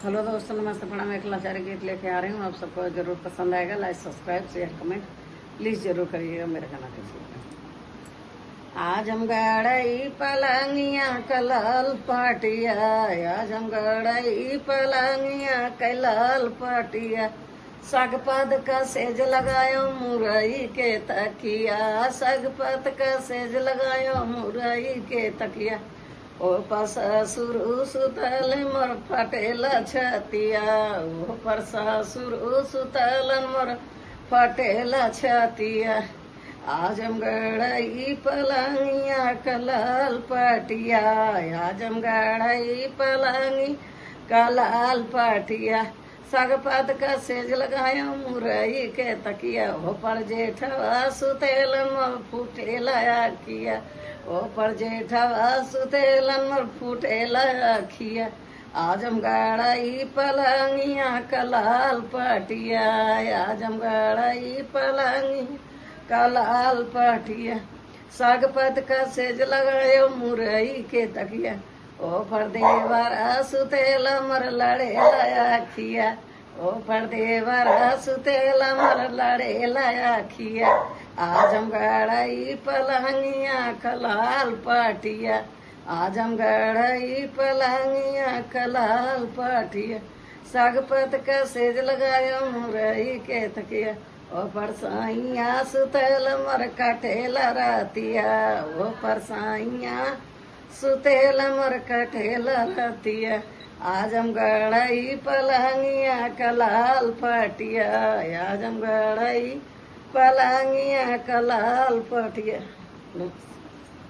Hello दोस्तों, नमस्ते प्रणाम। एक लाचारी गीत लेके आ रही हूँ, आप सबको जरूर पसंद आएगा। Like, subscribe, share, comment please जरूर करिएगा मेरे गाना के। आजमगढ़ पलंगिया कलाल पाटिया, आजमगढ़ पलंगिया कलाल पाटिया, सागपत का सेज लगायो मुरई के तकिया, सागपत का सेज लगायो मुरई के तकिया। ओ ससुर सुतल मोर फटेल छतिया, ओ ससुर सुतल मोर फटेल छतिया। आजमगढ़ पलंगिया कलाल पटिया, आजमगढ़ पलंगी कलाल पटिया, सागपात का सेज लगाया मुरई के तकिया। ओ पर जेठवा सुतेलन मोर फूटेला किया, ओ पर जेठवा सुतेलन मोर फूटेला खिया। आजमगढ़ पलंगिया कलाल पटिया, आजमगढ़ पलंगी कलाल पटिया, सागपत का सेज लगायो मुरई के तकिया। ओ पर देवरा सुतेल मर लड़े खिया, ओ पर देवरा सुतेल मर लड़े खिया। आजमगढ़ पलंगिया कलाल पटिया, आजमगढ़ पलंगिया कलाल पटिया, सागपत का सेज लगायो मुरई के तकिया। ओ पर साइया सुतेल मर कटेल रातिया, ओ पर साइया सुतेल मर कटेल रतिया। आजमगढ़ पलंगिया कलाल पटिया, आजमगढ़ पलंगिया कलाल पटिया।